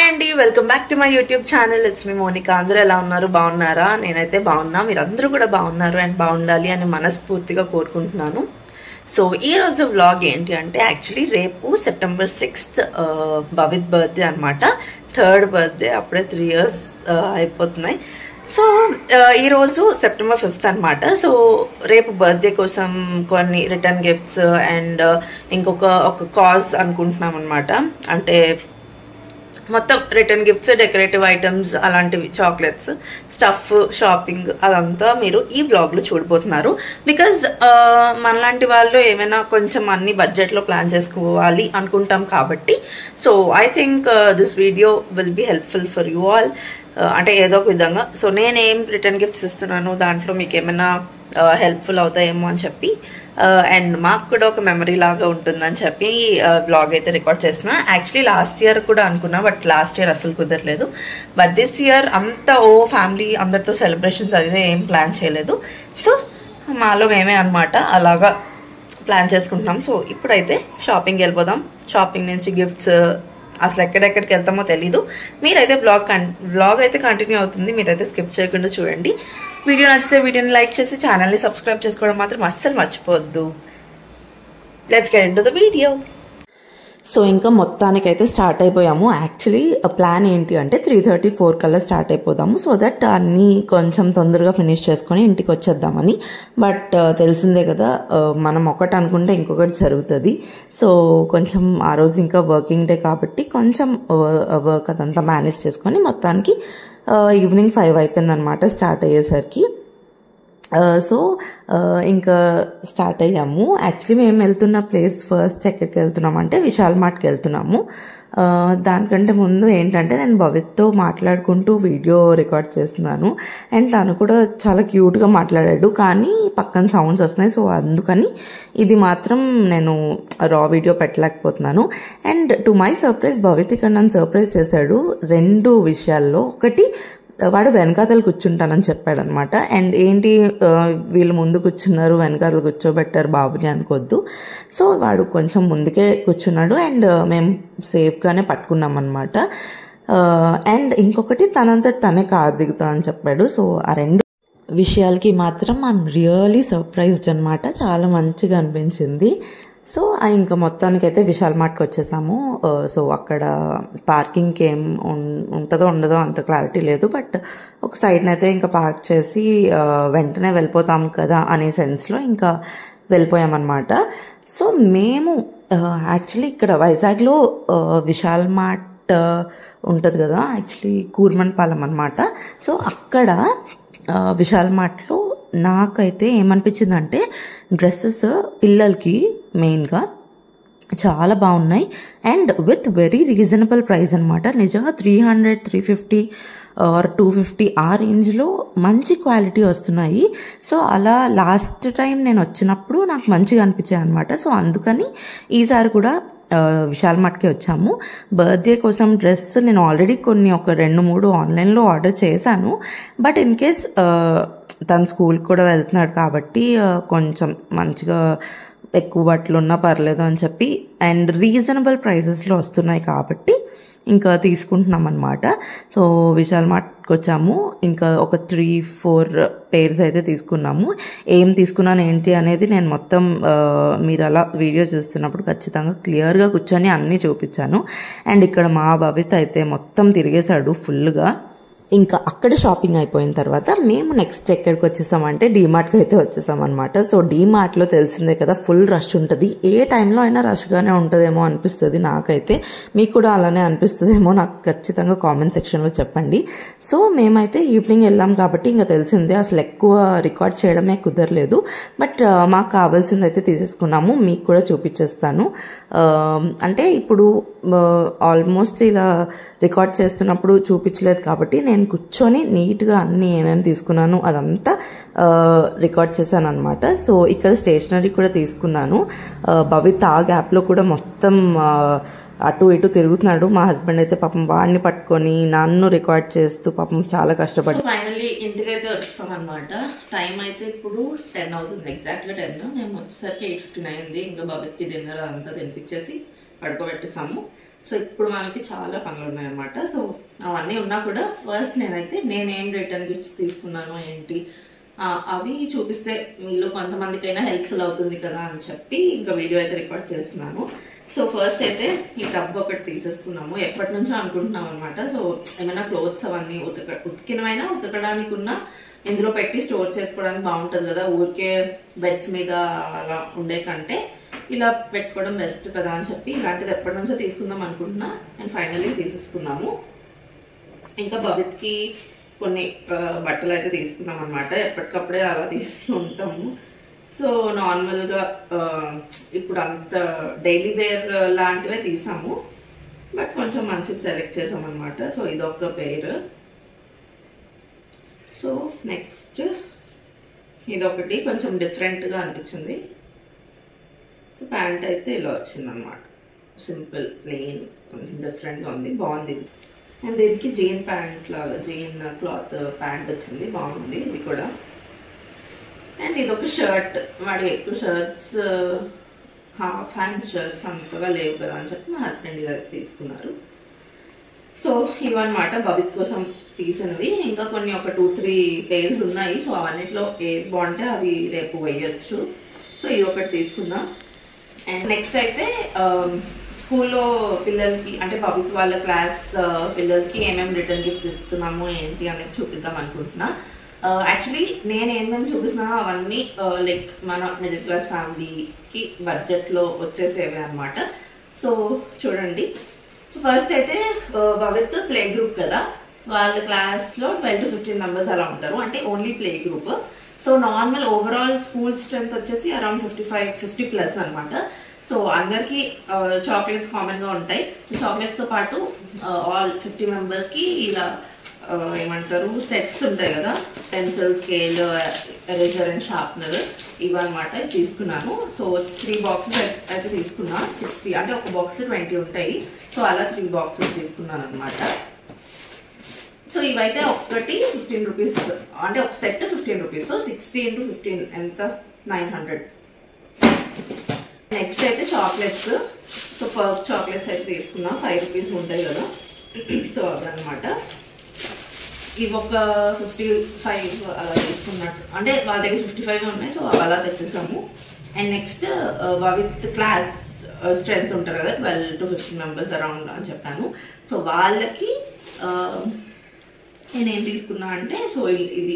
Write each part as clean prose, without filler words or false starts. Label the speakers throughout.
Speaker 1: అండి welcome back to my YouTube channel. It's me Monika. అందరూ ఎలా ఉన్నారు? బాగున్నారా? నేనైతే బాగున్నా. మీరందరూ కూడా బాగున్నారు అండ్ బాగుండాలి అని మనస్ఫూర్తిగా కోరుకుంటున్నాను. సో ఈ రోజు వ్లాగ్ ఏంటి అంటే యాక్చువల్లీ రేపు సెప్టెంబర్ 6th భవిత్ బర్త్డే అనమాట. 3rd birthday. అప్పుడే 3 years అయిపోతున్నాయి. సో ఈరోజు సెప్టెంబర్ 5th అనమాట. సో రేపు బర్త్డే కోసం కొన్ని రిటర్న్ గిఫ్ట్స్ అండ్ ఒక కాజ్ అనుకుంటున్నాం అనమాట. అంటే మొత్తం రిటర్న్ గిఫ్ట్స్, డెకరేటివ్ ఐటమ్స్, అలాంటివి, చాక్లెట్స్, స్టఫ్, షాపింగ్, అదంతా మీరు ఈ వ్లాగ్లో చూడబోతున్నారు. బికాజ్ మనలాంటి వాళ్ళు ఏమైనా కొంచెం అన్ని బడ్జెట్లో ప్లాన్ చేసుకోవాలి అనుకుంటాం కాబట్టి so I think this video will be helpful for you all. అంటే ఏదో ఒక విధంగా. సో నేనేం రిటర్న్ గిఫ్ట్స్ ఇస్తున్నాను, దాంట్లో మీకు ఏమైనా హెల్ప్ఫుల్ అవుతాయేమో అని చెప్పి అండ్ మాకు కూడా ఒక మెమరీ లాగా ఉంటుందని చెప్పి వ్లాగ్ అయితే రికార్డ్ చేస్తున్నా. యాక్చువల్లీ లాస్ట్ ఇయర్ కూడా అనుకున్నా, బట్ లాస్ట్ ఇయర్ అసలు కుదరలేదు. బట్ దిస్ ఇయర్ అంతా ఫ్యామిలీ అందరితో సెలబ్రేషన్స్ అదే ఏం ప్లాన్ చేయలేదు. సో మాలో మేమే అనమాట అలాగా ప్లాన్ చేసుకుంటున్నాం. సో ఇప్పుడైతే షాపింగ్కి వెళ్ళిపోదాం. షాపింగ్ నుంచి గిఫ్ట్స్, అసలు ఎక్కడెక్కడికి వెళ్తామో తెలీదు. మీరైతే వ్లాగ్ అయితే కంటిన్యూ అవుతుంది. మీరైతే స్కిప్ చేయకుండా చూడండి. వీడియో నచ్చితే వీడియోని లైక్ చేసి ఛానల్ని సబ్స్క్రైబ్ చేసుకోవడం మాత్రం అస్సలు మర్చిపోవద్దు. Let's get into the video. So ఇంకా మొత్తానికైతే స్టార్ట్ అయిపోయాము. యాక్చువల్లీ ప్లాన్ ఏంటి అంటే 3:34 కల్లా స్టార్ట్ అయిపోదాము. సో దట్ అన్నీ కొంచెం తొందరగా ఫినిష్ చేసుకొని ఇంటికి వచ్చేద్దామని. బట్ తెలిసిందే కదా, మనం ఒకటి అనుకుంటే ఇంకొకటి జరుగుతుంది. సో కొంచెం ఆ రోజు ఇంకా వర్కింగ్ డే కాబట్టి కొంచెం వర్క్ అదంతా మేనేజ్ చేసుకొని మొత్తానికి ఈవినింగ్ 5 అయిపోయిందనమాట స్టార్ట్ అయ్యేసరికి. సో ఇంకా స్టార్ట్ అయ్యాము. యాక్చువల్లీ మేము వెళ్తున్న ప్లేస్ ఫస్ట్ ఎక్కడికి వెళ్తున్నామంటే విశాల్ మార్ట్కి వెళ్తున్నాము. దానికంటే ముందు ఏంటంటే నేను భవిత్తో మాట్లాడుకుంటూ వీడియో రికార్డ్ చేస్తున్నాను. అండ్ తను కూడా చాలా క్యూట్గా మాట్లాడాడు, కానీ పక్కన సౌండ్స్ వస్తున్నాయి. సో అందుకని ఇది మాత్రం నేను రా వీడియో పెట్టలేకపోతున్నాను. And to my surprise Bhavit ఇక్కడ నన్ను సర్ప్రైజ్ చేశాడు 2 విషయాల్లో. ఒకటి, వాడు వెనకాతలు కూర్చుంటానని చెప్పాడు అనమాట. అండ్ ఏంటి వీళ్ళు ముందు కూర్చున్నారు, వెనకాతలు కూర్చోబెట్టారు బాబుని అనుకోద్దు. సో వాడు కొంచెం ముందుకే కూర్చున్నాడు అండ్ మేము సేఫ్గానే పట్టుకున్నాం అనమాట. అండ్ ఇంకొకటి, తనంతట తనే కారు దిగుతా అని చెప్పాడు. సో ఆ 2 విషయాలకి మాత్రం ఐఎమ్ రియలీ సర్ప్రైజ్డ్ అనమాట. చాలా మంచిగా అనిపించింది. సో ఇంకా మొత్తానికైతే విశాల్ మార్ట్కి వచ్చేసాము. సో అక్కడ పార్కింగ్కి ఏం ఉంటుందో ఉండదో అంత క్లారిటీ లేదు. బట్ ఒక సైడ్నైతే ఇంకా పార్క్ చేసి వెంటనే వెళ్ళిపోతాం కదా అనే సెన్స్లో ఇంకా వెళ్ళిపోయామన్నమాట. సో మేము యాక్చువల్లీ ఇక్కడ వైజాగ్లో విశాల్ మార్ట్ ఉంటుంది కదా, యాక్చువల్లీ కూర్మన్పాలెం అనమాట. సో అక్కడ విశాల్ మార్ట్లో నాకైతే ఏమనిపించిందంటే డ్రెస్సెస్ పిల్లలకి మెయిన్గా చాలా బాగున్నాయి and with very reasonable price అనమాట. నిజంగా 300, 350 ఆర్ 250 ఆ రేంజ్లో మంచి క్వాలిటీ వస్తున్నాయి. సో అలా లాస్ట్ టైం నేను వచ్చినప్పుడు నాకు మంచిగా అనిపించాయి అనమాట. సో అందుకని ఈసారి కూడా విశాల్ మార్ట్కి వచ్చాము. బర్త్డే కోసం డ్రెస్ నేను ఆల్రెడీ ఒక 2-3 ఆన్లైన్లో ఆర్డర్ చేశాను. బట్ ఇన్ కేస్ తన స్కూల్కి కూడా వెళ్తున్నాడు కాబట్టి కొంచెం మంచిగా ఎక్కువ బట్టలు ఉన్నా పర్లేదు అని చెప్పి అండ్ రీజనబుల్ ప్రైసెస్లో వస్తున్నాయి కాబట్టి ఇంకా తీసుకుంటున్నాం అనమాట. సో విశాల్ మార్ట్కి వచ్చాము. ఇంకా ఒక 3-4 పేర్స్ అయితే తీసుకున్నాము. ఏం తీసుకున్నాను ఏంటి అనేది నేను మొత్తం మీరు అలా వీడియో చూస్తున్నప్పుడు ఖచ్చితంగా క్లియర్గా కూర్చొని అన్నీ చూపించాను. అండ్ ఇక్కడ మా భవిత్ అయితే మొత్తం తిరిగేశాడు ఫుల్గా. ఇంకా అక్కడ షాపింగ్ అయిపోయిన తర్వాత మేము నెక్స్ట్ ఎక్కడికి వచ్చేసామంటే డీమార్ట్కి అయితే వచ్చేసాం అనమాట. సో డీమార్ట్లో తెలిసిందే కదా, ఫుల్ రష్ ఉంటుంది. ఏ టైంలో అయినా రష్గానే ఉంటుందేమో అనిపిస్తుంది నాకైతే. మీకు కూడా అలానే అనిపిస్తుందేమో నాకు ఖచ్చితంగా కామెంట్ సెక్షన్లో చెప్పండి. సో మేమైతే ఈవినింగ్ వెళ్ళాం కాబట్టి ఇంకా తెలిసిందే, అసలు ఎక్కువ రికార్డ్ చేయడమే కుదరలేదు. బట్ మాకు కావాల్సింది అయితే తీసేసుకున్నాము. మీకు కూడా చూపించేస్తాను. అంటే ఇప్పుడు ఆల్మోస్ట్ ఇలా రికార్డ్ చేస్తున్నప్పుడు చూపించలేదు కాబట్టి నేను కూర్చొని నీట్గా అన్ని ఏమేమి తీసుకున్నాను అదంతా రికార్డ్ చేశాను అనమాట. సో ఇక్కడ స్టేషనరీ కూడా తీసుకున్నాను. భవిత్ ఆ గ్యాప్లో కూడా మొత్తం అటు ఇటు తిరుగుతున్నాడు. మా హస్బెండ్ అయితే పాపం వాడిని పట్టుకొని నన్ను రికార్డ్ చేస్తూ పాపం చాలా కష్టపడి ఫైనల్లీ ఇంటికైతే వచ్చేసాం అనమాట. టైం అయితే ఇప్పుడు 10 అవుతుంది, ఎగ్జాక్ట్గా 10. మేము వచ్చేసరికి 8:59 అయింది. ఇంకా భవిత్కి డిన్నర్ అంతా తినిపించేసి పడుకోబెట్టేసాము. సో ఇప్పుడు మనకి చాలా పనులు ఉన్నాయన్నమాట. సో అవన్నీ ఉన్నా కూడా ఫస్ట్ నేనేం రిటర్న్ గిఫ్ట్స్ తీసుకున్నాను ఏంటి అవి చూపిస్తే మీలో కొంతమందికైనా హెల్ప్ఫుల్ అవుతుంది కదా అని చెప్పి ఇంకా వీడియో అయితే రికార్డ్ చేస్తున్నాను. సో ఫస్ట్ అయితే ఈ టబ్ ఒకటి తీసేసుకున్నాము. ఎప్పటి నుంచో అనుకుంటున్నాం అనమాట. సో ఏమైనా క్లోత్స్ అవన్నీ ఉతికినవైనా ఉతకడానికి ఉన్న ఇందులో పెట్టి స్టోర్ చేసుకోవడానికి బాగుంటుంది కదా, ఊరికే బెడ్స్ మీద అలా ఉండే కంటే ఇలా పెట్టుకోవడం బెస్ట్ కదా అని చెప్పి ఇలాంటిది ఎప్పటి నుంచో తీసుకుందాం అనుకుంటున్నా. అండ్ ఫైనల్లీ తీసేసుకున్నాము. ఇంకా భవిత్కి కొన్ని బట్టలు అయితే తీసుకున్నాం అనమాట. ఎప్పటికప్పుడే అలా తీస్తూ ఉంటాము. సో నార్మల్గా ఇప్పుడు అంత డైలీ వేర్ లాంటివే తీసాము, బట్ కొంచెం మంచిది సెలెక్ట్ చేసాం అనమాట. సో ఇదొక పేరు. సో నెక్స్ట్ ఇదొకటి కొంచెం డిఫరెంట్గా అనిపించింది. సో ప్యాంట్ అయితే ఇలా వచ్చింది అనమాట, సింపుల్ ప్లెయిన్, కొంచెం డిఫరెంట్గా ఉంది, బాగుంది. అండ్ దీనికి జీన్ ప్యాంట్ లాగా జీన్ క్లాత్ ప్యాంట్ వచ్చింది, బాగుంది ఇది కూడా. అండ్ ఇదొక షర్ట్, వాడికి ఎక్కువ షర్ట్స్ హాఫ్ హ్యాండ్ షర్ట్స్ అంతగా లేవు కదా అని చెప్పి మా హస్బెండ్ గారు తీసుకున్నారు. సో ఇవన్నమాట భవిత్ కోసం తీసినవి. ఇంకా కొన్ని ఒక 2-3 పేర్స్ ఉన్నాయి. సో అవన్నిట్లో ఏ బాగుంటే అవి రేపు వేయచ్చు. సో ఇది ఒకటి తీసుకున్నా. అండ్ నెక్స్ట్ అయితే స్కూల్లో పిల్లలకి అంటే భవిత్ వాళ్ళ క్లాస్ పిల్లలకి ఏమేమి రిటర్న్ గిఫ్ట్స్ ఇస్తున్నాము ఏంటి అనేది చూపిద్దాం అనుకుంటున్నా. యాక్చువల్లీ నేను ఏమేమి చూపిస్తున్నా అవన్నీ లైక్ మన మిడిల్ క్లాస్ ఫ్యామిలీకి బడ్జెట్లో వచ్చేసేవే అనమాట. సో చూడండి. సో ఫస్ట్ అయితే భవిత్ ప్లే గ్రూప్ కదా, వాళ్ళ క్లాస్లో 12 to 15 మెంబర్స్ అలా ఉంటారు, అంటే only play group. So normal overall school strength వచ్చేసి అరౌండ్ 50+ అనమాట. సో అందరికి చాక్లెట్స్ కామన్ గా ఉంటాయి. సో చాక్లెట్స్ తో పాటు ఆల్ 50 మెంబర్స్ కి ఇలా ఏమంటారు సెట్స్ ఉంటాయి కదా, pencil, scale, eraser and sharpener ఇవన్నమాట తీసుకున్నాను. సో 3 బాక్సెస్ అయితే తీసుకున్నా. 60 అంటే ఒక బాక్స్ 20 ఉంటాయి. సో అలా 3 బాక్సెస్ తీసుకున్నాను అనమాట. సో ఇవైతే ఒక్కటి 15 రూపీస్, అంటే ఒక సెట్ 15 రూపీస్. సో 60 into 15 ఎంత, 900. నెక్స్ట్ అయితే చాక్లెట్స్. సో పర్క్ చాక్లెట్స్ అయితే తీసుకున్నా, 5 రూపీస్ ఉంటాయి కదా. సో అదనమాట. ఇవి ఒక 55 అలా తీసుకున్నట్టు, అంటే వాళ్ళ దగ్గర 55 ఉన్నాయి. సో అలా తెచ్చేసాము. And next with class strength ఉంటారు కదా, 12 to 15 మెంబర్స్ అరౌండ్ అని చెప్పాను. సో వాళ్ళకి నేనేం తీసుకున్నా అంటే, సో ఇది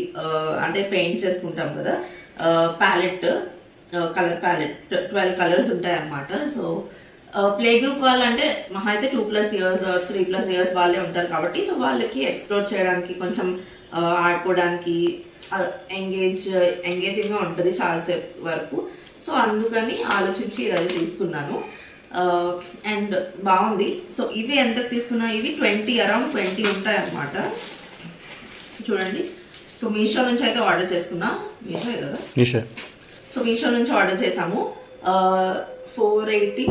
Speaker 1: అంటే పెయింట్ చేసుకుంటాం కదా, ప్యాలెట్, కలర్ ప్యాలెట్ 12 కలర్స్ ఉంటాయి అన్నమాట. సో ప్లే గ్రూప్ వాళ్ళంటే మహా అయితే 2+ years 3+ years వాళ్ళే ఉంటారు కాబట్టి, సో వాళ్ళకి ఎక్స్ప్లోర్ చేయడానికి కొంచెం ఆడుకోవడానికి ఎంగేజింగ్ గా ఉంటుంది చాలాసేపు వరకు. సో అందుకని ఆలోచించి ఇది తీసుకున్నాను. అండ్ బాగుంది. సో ఇవి ఎంతకు తీసుకున్నా, ఇవి అరౌండ్ 20 ఉంటాయి అన్నమాట. చూడండి. సో మీషో నుంచి అయితే ఆర్డర్ చేసుకున్నా. మీషో కదా, సో మీషో నుంచి ఆర్డర్ చేసాము. 480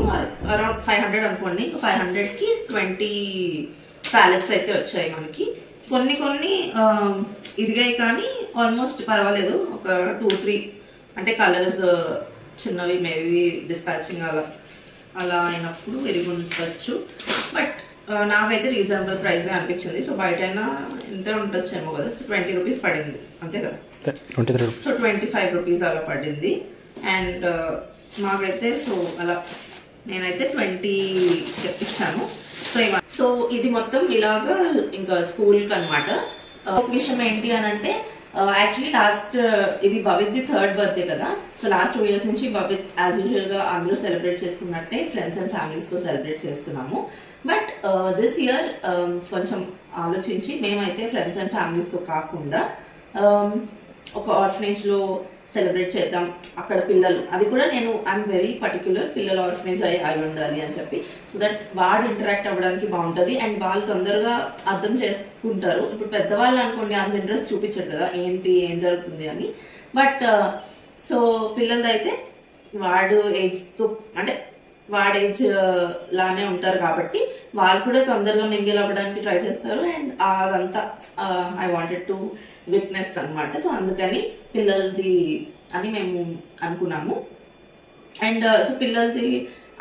Speaker 1: అరౌండ్ 500 అనుకోండి. 500కి 20 ప్యాలెట్స్ అయితే వచ్చాయి మనకి. కొన్ని ఇరిగాయి కానీ ఆల్మోస్ట్ పర్వాలేదు. ఒక 2-3 అంటే కలర్స్ చిన్నవి మేబీ డిస్పాచింగ్ అలా అయినప్పుడు విరిగి ఉండొచ్చు. బట్ నాకైతే రీజనబుల్ ప్రైస్ అనిపించింది. సో బయట అయినా ఎంత ఉండొచ్చేమో కదా. సో 20 రూపీస్ పడింది అంతే కదా. సో 25 రూపీస్ అలా పడింది. అండ్ మాకైతే సో అలా నేనైతే 20 ఇచ్చాను. సో ఇది మొత్తం ఇలాగా ఇంకా స్కూల్కి అనమాట. ఒక విషయం ఏంటి అని అంటే, యాక్చువల్లీ లాస్ట్ ఇది భవిత్ది 3rd బర్త్డే కదా. సో లాస్ట్ 2 years నుంచి భవిత్ యాజ్ యూజువల్ గా అందరూ సెలబ్రేట్ చేసుకున్నట్టే ఫ్రెండ్స్ అండ్ ఫ్యామిలీస్ తో సెలబ్రేట్ చేస్తున్నాము. బట్ దిస్ ఇయర్ కొంచెం ఆలోచించి మేమైతే ఫ్రెండ్స్ అండ్ ఫ్యామిలీస్ తో కాకుండా ఒక ఆర్ఫనేజ్ లో సెలబ్రేట్ చేద్దాం. అక్కడ పిల్లలు, అది కూడా నేను ఐఎమ్ వెరీ పర్టిక్యులర్, పిల్లలు ఆర్ఫనేజ్ అయి ఉండాలి అని చెప్పి, సో దట్ వాడు ఇంటరాక్ట్ అవ్వడానికి బాగుంటుంది అండ్ వాళ్ళు తొందరగా అర్థం చేసుకుంటారు. ఇప్పుడు పెద్దవాళ్ళు అనుకోండి అంత ఇంట్రెస్ట్ చూపించారు కదా ఏంటి ఏం జరుగుతుంది అని. బట్ సో పిల్లలదైతే వాడు ఏజ్తో అంటే వాడి ఏజ్ లానే ఉంటారు కాబట్టి వాళ్ళు కూడా తొందరగా మింగిల్ అవ్వడానికి ట్రై చేస్తారు. అండ్ అదంతా ఐ వాంటెడ్ టు విట్నెస్ అనమాట. సో అందుకని పిల్లలది అని మేము అనుకున్నాము. అండ్ సో పిల్లలది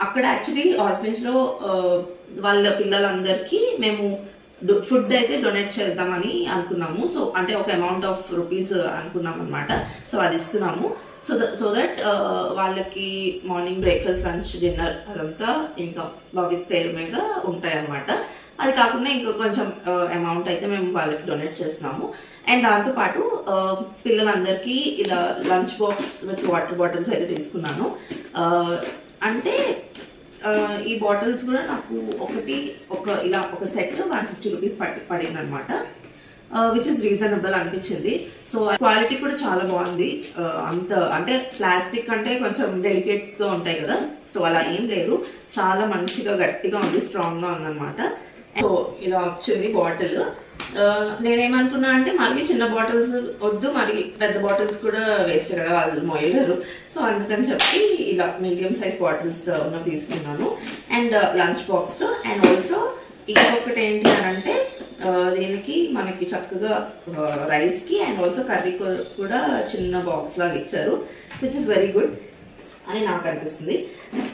Speaker 1: అక్కడ యాక్చువల్లీ ఆర్ఫనేజ్ లో వాళ్ళ పిల్లలందరికీ మేము ఫుడ్ అయితే డొనేట్ చేద్దామని అనుకున్నాము. సో అంటే ఒక అమౌంట్ ఆఫ్ రూపీస్ అనుకున్నాం అనమాట. సో అది ఇస్తున్నాము. సో దట్ వాళ్ళకి మార్నింగ్ బ్రేక్ఫాస్ట్, లంచ్, డిన్నర్ అదంతా ఇంకా భవిత్ పేరు మీద ఉంటాయి అనమాట. అది కాకుండా ఇంకో కొంచెం అమౌంట్ అయితే మేము వాళ్ళకి డొనేట్ చేస్తున్నాము. అండ్ దాంతోపాటు పిల్లలందరికీ ఇలా lunch box with water bottles అయితే తీసుకున్నాను. అంటే ఈ బాటిల్స్ కూడా నాకు ఇలా ఒక సెట్ 150 రూపీస్ పడింది అనమాట. విచ్ ఇస్ రీజనబుల్ అనిపించింది. సో క్వాలిటీ కూడా చాలా బాగుంది. అంత అంటే ప్లాస్టిక్ అంటే కొంచెం డెలికేట్ గా ఉంటాయి కదా, సో అలా ఏం లేదు, చాలా మంచిగా గట్టిగా ఉంది, స్ట్రాంగ్ గా ఉందన్నమాట. సో ఇలా వచ్చింది బాటిల్. నేనేమనుకున్నా అంటే మళ్ళీ చిన్న బాటిల్స్ వద్దు, మరి పెద్ద బాటిల్స్ కూడా వేస్ట్ కదా, వాళ్ళు మోయలేరు. సో అందుకని చెప్పి ఇలా మీడియం సైజ్ బాటిల్స్ ఉన్నవి తీసుకున్నాను. And lunch box. And also ఇంకొకటి ఏంటి అని అంటే దీనికి మనకి చక్కగా రైస్ కి అండ్ ఆల్సో కర్రీ కూడా చిన్న బాక్స్ లాగా ఇచ్చారు, విచ్ ఇస్ వెరీ గుడ్ అని నాకు అనిపిస్తుంది.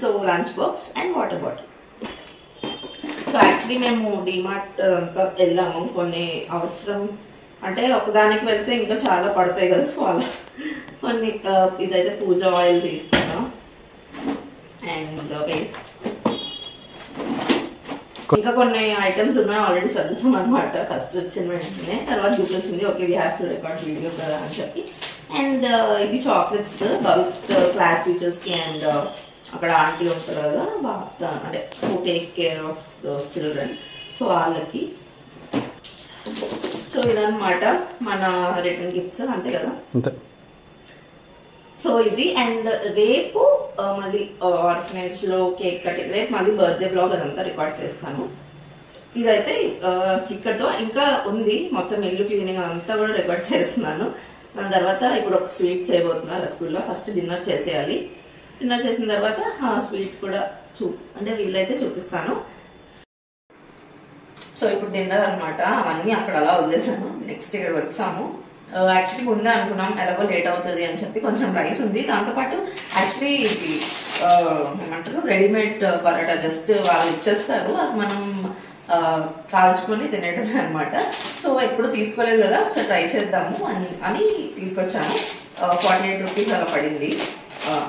Speaker 1: So lunch box and water bottle. So actually మేము డిమార్ట్ అంతా వెళ్ళాము, కొన్ని అవసరం అంటే ఒకదానికి వెళ్తే ఇంకా చాలా పడతాయి కదా, సో అలా కొన్ని ఇదైతే పూజ ఆయిల్ తీసుకున్నాం అండ్ పేస్ట్, ఇంకా కొన్ని ఐటమ్స్ ఉన్నాయి, ఆల్రెడీ సర్దుతాం అనమాట. ఫస్ట్ వచ్చిన వెంటనే తర్వాత గుర్తొచ్చింది okay we have to record video కదా అని చెప్పి. అండ్ ఇవి చాక్లెట్స్ భవిత్ క్లాస్ టీచర్స్ కి అండ్ అక్కడ ఆంటీ ఉంటారు కదా, అంటే who take care of those children, so వాళ్ళకి. సో ఇదన్నమాట మన రిటర్న్ గిఫ్ట్స్, అంతే కదా. సో ఇది. అండ్ రేపు మళ్ళీ ఆర్ఫనేజ్ లో కేక్ కటింగ్, రేపు మళ్ళీ బర్త్డే బ్లాగ్ అదంతా రికార్డ్ చేస్తాను. ఇదైతే ఇక్కడతో ఇంకా ఉంది, మొత్తం ఇల్లు క్లీనింగ్ అంతా కూడా రికార్డ్ చేస్తున్నాను. దాని తర్వాత ఇప్పుడు ఒక స్వీట్ చేయబోతున్నా రసగుల్లా. ఫస్ట్ డిన్నర్ చేసేయాలి, డిన్నర్ చేసిన తర్వాత స్వీట్ కూడా అంటే వీళ్ళైతే చూపిస్తాను. సో ఇప్పుడు డిన్నర్ అనమాట, అవన్నీ అక్కడ అలా వదిలేసాను. నెక్స్ట్ ఇక్కడ వచ్చాము. యాక్చువల్లీ ముందే అనుకున్నాం ఎలాగో లేట్ అవుతుంది అని చెప్పి కొంచెం రైస్ ఉంది, దాంతోపాటు యాక్చువల్లీ ఇది ఏమంటారు రెడీమేడ్ పరోటా, జస్ట్ వాళ్ళు ఇచ్చేస్తారు, అది మనం కాల్చుకొని తినేటమే అనమాట. సో ఎప్పుడు తీసుకోలేదు కదా, ఒకసారి ట్రై చేద్దాము అని తీసుకొచ్చాను. 48 రూపీస్ అలా పడింది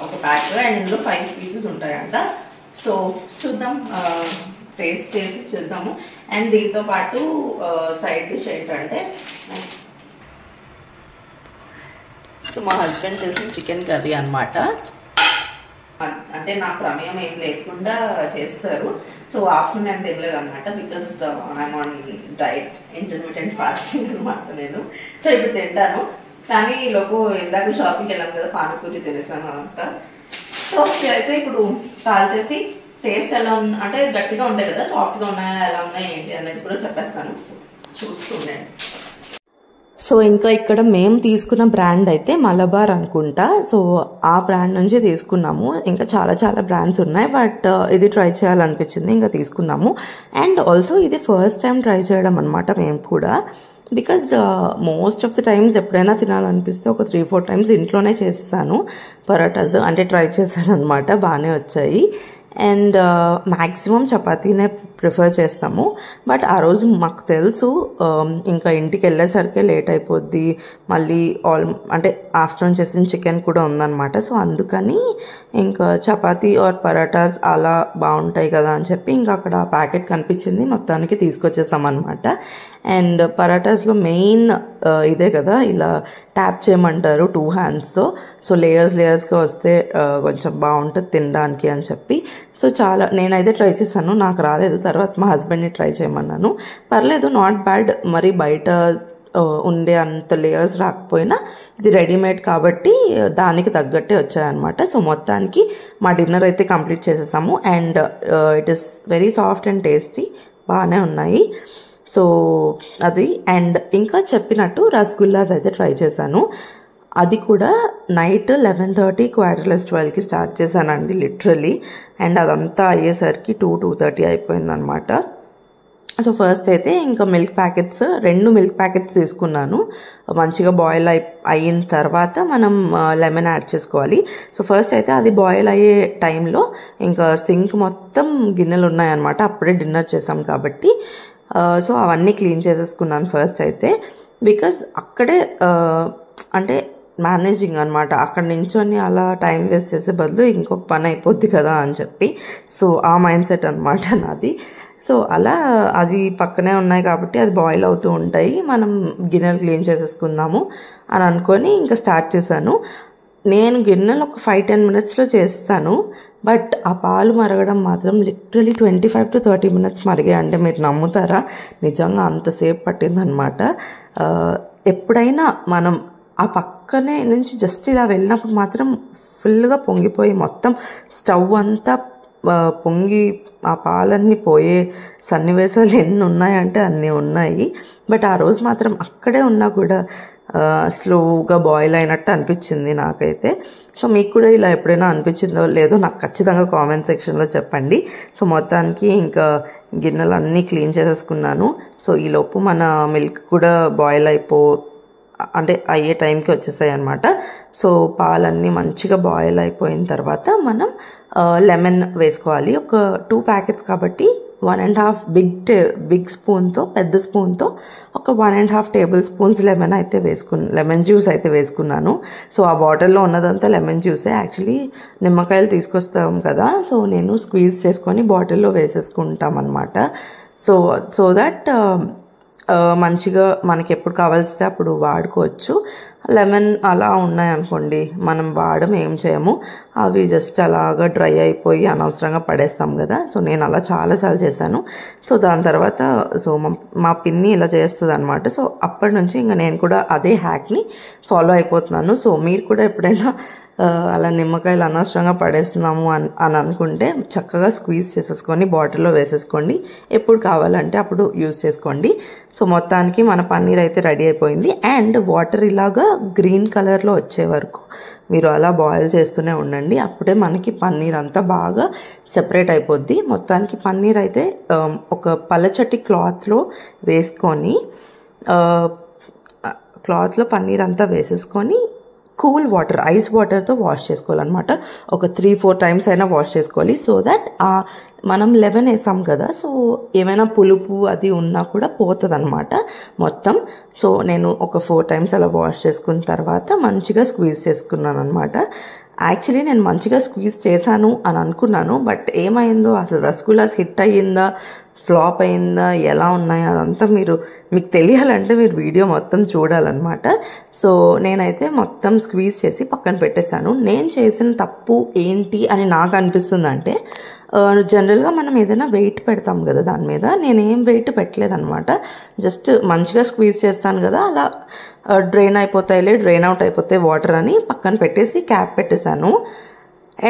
Speaker 1: ఒక ప్యాక్. అండ్ ఇందులో 5 పీసెస్ ఉంటాయంట. సో చూద్దాం, టేస్ట్ చేసి చూద్దాము. అండ్ దీంతో పాటు సైడ్ డిష్ ఏంటంటే, సో మా హస్బెండ్ చేసిన చికెన్ కర్రీ అనమాట. అంటే నా ప్రమేయం ఏం లేకుండా చేస్తారు. సో ఆఫ్టర్నూన్ నేను తినలేదు అనమాట, because I'm on diet, intermediate fasting అనమాట నేను. సో ఇప్పుడు తింటాను, కానీ లోపు ఇందాక షాపింగ్కి వెళ్ళాం కదా, పానీపూరి తినేసాను అదంతా. సో అయితే ఇప్పుడు కాల్ చేసి టేస్ట్ ఎలా అంటే గట్టిగా ఉంటాయి కదా, సాఫ్ట్గా ఉన్నాయా ఎలా ఉన్నాయి ఏంటి అనేది కూడా చెప్పేస్తాను. సో చూస్తుండండి. సో ఇంకా ఇక్కడ మేము తీసుకున్న బ్రాండ్ అయితే మలబార్ అనుకుంటా. సో ఆ బ్రాండ్ నుంచి తీసుకున్నాము. ఇంకా చాలా చాలా బ్రాండ్స్ ఉన్నాయి, బట్ ఇది ట్రై చేయాలనిపించింది, ఇంకా తీసుకున్నాము. అండ్ ఆల్సో ఇది ఫస్ట్ టైం ట్రై చేయడం అనమాట మేము కూడా, because most of the times ఎప్పుడైనా తినాలనిపిస్తే ఒక 3-4 టైమ్స్ ఇంట్లోనే చేస్తాను పరోటాస్, అంటే ట్రై చేశాను అనమాట, బాగానే వచ్చాయి. అండ్ మ్యాక్సిమం చపాతీనే ప్రిఫర్ చేస్తాము, బట్ ఆ రోజు మాకు తెలుసు ఇంకా ఇంటికి వెళ్ళేసరికి లేట్ అయిపోద్ది, మళ్ళీ అంటే ఆఫ్టర్నూన్ చేసిన చికెన్ కూడా ఉందన్నమాట. సో అందుకని ఇంకా చపాతీ ఆర్ పరాటాస్ అలా బాగుంటాయి కదా అని చెప్పి ఇంకా అక్కడ ప్యాకెట్ కనిపించింది, మొత్తానికి తీసుకొచ్చేసాం అనమాట. అండ్ పరాటాస్లో మెయిన్ ఇదే కదా, ఇలా ట్యాప్ చేయమంటారు 2 హ్యాండ్స్తో. సో లేయర్స్గా వస్తే కొంచెం బాగుంటుంది తినడానికి అని చెప్పి. సో చాలా నేనైతే ట్రై చేశాను, నాకు రాలేదు. తర్వాత మా హస్బెండ్ని ట్రై చేయమన్నాను, పర్లేదు, నాట్ బ్యాడ్. మరి బయట ఉండే అంత లేయర్స్ రాకపోయినా ఇది రెడీమేడ్ కాబట్టి దానికి తగ్గట్టే వచ్చాయన్నమాట. సో మొత్తానికి మా డిన్నర్ అయితే కంప్లీట్ చేసేసాము. And it is very soft and tasty, బాగానే ఉన్నాయి. సో అది. అండ్ ఇంకా చెప్పినట్టు రసగుల్లాస్ అయితే ట్రై చేశాను, అది కూడా నైట్ 11:30 12కి స్టార్ట్ చేశానండి లిటరలీ. అండ్ అదంతా అయ్యేసరికి 2-2:30 అయిపోయిందనమాట. సో ఫస్ట్ అయితే ఇంకా మిల్క్ ప్యాకెట్స్ 2 మిల్క్ ప్యాకెట్స్ తీసుకున్నాను. మంచిగా బాయిల్ అయిన తర్వాత మనం లెమన్ యాడ్ చేసుకోవాలి. సో ఫస్ట్ అయితే అది బాయిల్ అయ్యే టైంలో ఇంకా సింక్ మొత్తం గిన్నెలు ఉన్నాయన్నమాట. అప్పుడే డిన్నర్ చేసాం కాబట్టి సో అవన్నీ క్లీన్ చేసేసుకున్నాను ఫస్ట్ అయితే. బికాజ్ అక్కడే అంటే మేనేజింగ్ అనమాట, అక్కడ నించొని అలా టైం వేస్ట్ చేసే బదులు ఇంకొక పని అయిపోద్ది కదా అని చెప్పి, సో ఆ మైండ్ సెట్ అనమాట నాది. సో అలా అది పక్కనే ఉన్నాయి కాబట్టి అది బాయిల్ అవుతూ ఉంటాయి, మనం గిన్నెలు క్లీన్ చేసేసుకుందాము అని అనుకొని ఇంకా స్టార్ట్ చేశాను. నేను గిన్నెలు ఒక 5-10 మినిట్స్లో చేస్తాను. బట్ ఆ పాలు మరగడం మాత్రం లిటరలీ 25 to 30 మినిట్స్ మరిగాయి. అంటే మీరు నమ్ముతారా, నిజంగా అంతసేపు పట్టిందనమాట. ఎప్పుడైనా మనం ఆ పక్కనే నుంచి జస్ట్ ఇలా వెళ్ళినప్పుడు మాత్రం ఫుల్గా పొంగిపోయి మొత్తం స్టవ్ అంతా పొంగి ఆ పాలన్నీ పోయే సన్నివేశాలు ఎన్ని ఉన్నాయంటే అన్నీ ఉన్నాయి. బట్ ఆ రోజు మాత్రం అక్కడే ఉన్నా కూడా స్లోగా బాయిల్ అయినట్టు అనిపించింది నాకైతే. సో మీకు కూడా ఇలా ఎప్పుడైనా అనిపించిందో లేదో నాకు ఖచ్చితంగా కామెంట్ సెక్షన్లో చెప్పండి. సో మొత్తానికి ఇంకా గిన్నెలన్నీ క్లీన్ చేసేసుకున్నాను. సో ఈలోపు మన మిల్క్ కూడా బాయిల్ అంటే అయ్యే టైంకి వచ్చేసాయి అనమాట. సో పాలన్నీ మంచిగా బాయిల్ అయిపోయిన తర్వాత మనం లెమన్ వేసుకోవాలి. ఒక 2 ప్యాకెట్స్ కాబట్టి 1.5 బిగ్ స్పూన్తో, పెద్ద స్పూన్తో ఒక 1.5 టేబుల్ స్పూన్స్ లెమన్ జ్యూస్ అయితే వేసుకున్నాను. సో ఆ బాటిల్లో ఉన్నదంతా లెమన్ జ్యూసే. యాక్చువల్లీ నిమ్మకాయలు తీసుకొస్తాం కదా, సో నేను స్క్వీజ్ చేసుకొని బాటిల్లో వేసేసుకుంటాం అనమాట. సో దట్ మంచిగా మనకి ఎప్పుడు కావాల్సితే అప్పుడు వాడుకోవచ్చు. లెమన్ అలా ఉన్నాయనుకోండి, మనం ఏం చేయము, అవి జస్ట్ అలాగా డ్రై అయిపోయి అనవసరంగా పడేస్తాం కదా. సో నేను అలా చాలాసార్లు చేశాను. సో దాని తర్వాత మా పిన్ని ఇలా చేస్తుంది అనమాట. సో అప్పటి నుంచి ఇంకా నేను కూడా అదే హ్యాక్ని ఫాలో అయిపోతున్నాను. సో మీరు కూడా ఎప్పుడైనా అలా నిమ్మకాయలు అనవసరంగా పడేస్తున్నాము అని అనుకుంటే చక్కగా స్క్వీజ్ చేసేసుకొని బాటిల్లో వేసేసుకోండి. ఎప్పుడు కావాలంటే అప్పుడు యూజ్ చేసుకోండి. సో మొత్తానికి మన పన్నీర్ అయితే రెడీ అయిపోయింది. అండ్ వాటర్ ఇలాగా గ్రీన్ కలర్లో వచ్చే వరకు మీరు అలా బాయిల్ చేస్తూనే ఉండండి. అప్పుడే మనకి పన్నీర్ అంతా బాగా సెపరేట్ అయిపోద్ది. మొత్తానికి పన్నీర్ అయితే ఒక పలచటి క్లాత్లో పన్నీర్ అంతా వేసేసుకొని కూల్ వాటర్, ఐస్ వాటర్తో వాష్ చేసుకోవాలన్నమాట. ఒక 3-4 టైమ్స్ అయినా వాష్ చేసుకోవాలి. సో దట్ మనం లెమన్ వేసాం కదా, సో ఏమైనా పులుపు అది ఉన్నా కూడా పోతుంది అనమాట మొత్తం. సో నేను ఒక 4 టైమ్స్ అలా వాష్ చేసుకున్న తర్వాత మంచిగా స్క్వీజ్ చేసుకున్నాను అనమాట. యాక్చువల్లీ నేను మంచిగా స్క్వీజ్ చేశాను అని అనుకున్నాను. బట్ ఏమైందో అసలు రసగుల్లాస్ హిట్ అయ్యిందా ఫ్లాప్ అయిందా ఎలా ఉన్నాయో అదంతా మీకు తెలియాలంటే మీరు వీడియో మొత్తం చూడాలన్నమాట. సో నేనైతే మొత్తం స్క్వీజ్ చేసి పక్కన పెట్టేశాను. నేను చేసిన తప్పు ఏంటి అని నాకు అనిపిస్తుంది అంటే, జనరల్గా మనం ఏదైనా వెయిట్ పెడతాం కదా దాని మీద, నేనేం వెయిట్ పెట్టలేదన్నమాట. జస్ట్ మంచిగా స్క్వీజ్ చేస్తాను కదా, అలా డ్రైన్ అవుట్ అయిపోతాయి వాటర్ అని పక్కన పెట్టేసి క్యాప్ పెట్టేశాను.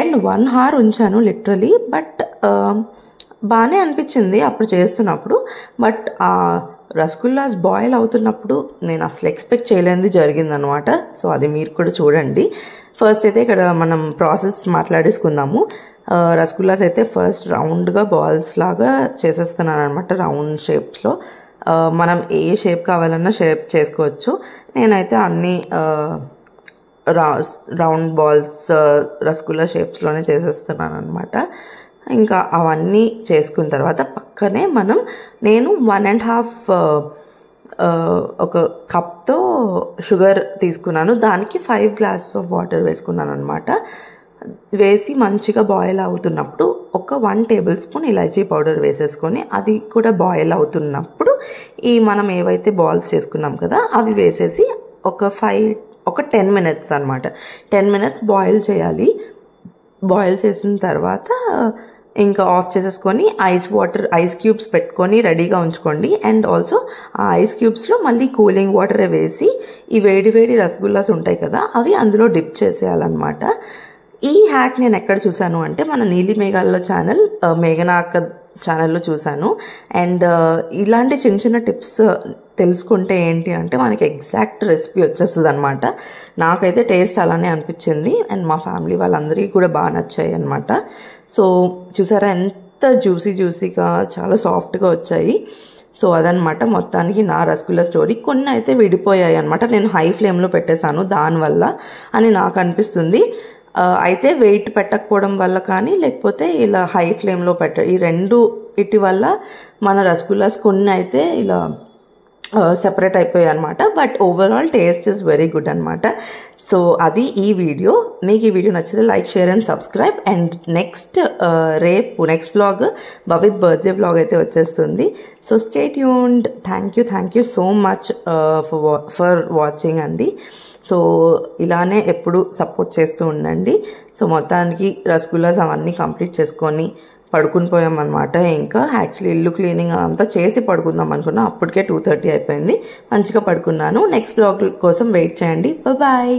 Speaker 1: అండ్ 1 hour ఉంచాను లిటరలీ. బట్ బాగానే అనిపించింది అప్పుడు చేస్తున్నప్పుడు. బట్ ఆ రసగుల్లాస్ బాయిల్ అవుతున్నప్పుడు నేను అసలు ఎక్స్పెక్ట్ చేయలేనిది జరిగిందనమాట. సో అది మీరు కూడా చూడండి. ఫస్ట్ అయితే ఇక్కడ మనం ప్రాసెస్ మాట్లాడేసుకుందాము. రసగుల్లాస్ అయితే ఫస్ట్ రౌండ్గా బాల్స్ లాగా చేసేస్తున్నాను అనమాట, రౌండ్ షేప్స్లో. మనం ఏ షేప్ కావాలన్నా షేప్ చేసుకోవచ్చు. నేనైతే అన్ని రౌండ్ బాల్స్ రసగుల్లా షేప్స్లోనే చేసేస్తున్నాను అనమాట. ఇంకా అవన్నీ చేసుకున్న తర్వాత పక్కనే నేను 1.5 ఒక కప్తో షుగర్ తీసుకున్నాను. దానికి 5 glasses ఆఫ్ వాటర్ వేసుకున్నాను అనమాట. వేసి మంచిగా బాయిల్ అవుతున్నప్పుడు ఒక 1 టేబుల్ స్పూన్ ఇలాచీ పౌడర్ వేసేసుకొని, అది కూడా బాయిల్ అవుతున్నప్పుడు మనం ఏవైతే బాల్స్ చేసుకున్నాం కదా అవి వేసేసి ఒక 10 మినిట్స్ అనమాట, 10 మినిట్స్ బాయిల్ చేయాలి. బాయిల్ చేసిన తర్వాత ఇంకా ఆఫ్ చేసేసుకొని ఐస్ క్యూబ్స్ పెట్టుకొని రెడీగా ఉంచుకోండి. అండ్ ఆల్సో ఆ ఐస్ క్యూబ్స్లో మళ్ళీ కూలింగ్ వాటర్ వేసి ఈ వేడి రసగుల్లాస్ ఉంటాయి కదా అవి అందులో డిప్ చేసేయాలన్నమాట. ఈ హ్యాక్ నేను ఎక్కడ చూసాను అంటే మన నీలి మేఘాల్లో ఛానల్, మేఘనాక ఛానల్లో చూసాను. అండ్ ఇలాంటి చిన్న టిప్స్ తెలుసుకుంటే ఏంటి అంటే మనకి ఎగ్జాక్ట్ రెసిపీ వచ్చేస్తుంది అనమాట. నాకైతే టేస్ట్ అలానే అనిపించింది అండ్ మా ఫ్యామిలీ వాళ్ళందరికీ కూడా బాగా నచ్చాయి అనమాట. సో చూసారా ఎంత జ్యూసీగా చాలా సాఫ్ట్గా వచ్చాయి. సో అదనమాట మొత్తానికి నా రసగుల్లా స్టోరీ. కొన్ని అయితే విడిపోయాయి అనమాట, నేను హై ఫ్లేమ్లో పెట్టేశాను దానివల్ల అని నాకు అనిపిస్తుంది. అయితే వెయిట్ పెట్టకపోవడం వల్ల కానీ లేకపోతే ఇలా హై ఫ్లేమ్లో ఈ రెండు ఇటి వల్ల మన రసగుల్లాస్ కొన్ని అయితే ఇలా సెపరేట్ అయిపోయాయి అనమాట. But overall taste is very good అనమాట. సో అది ఈ వీడియో. మీకు ఈ వీడియో నచ్చితే like, share and subscribe. And next vlog Bhavith birthday vlog అయితే వచ్చేస్తుంది. So stay tuned. Thank you so much for watching అండి. సో ఇలానే ఎప్పుడు సపోర్ట్ చేస్తూ ఉండండి. సో మొత్తానికి రసగుల్లాస్ అవన్నీ కంప్లీట్ చేసుకొని పడుకుని పోయామన్నమాట. ఇంకా యాక్చువల్లీ ఇల్లు క్లీనింగ్ అంతా చేసి పడుకుందాం అనుకున్నా, అప్పటికే 2:30 అయిపోయింది. మంచిగా పడుకున్నాను. నెక్స్ట్ వ్లాగ్ కోసం వెయిట్ చేయండి. బాయ్.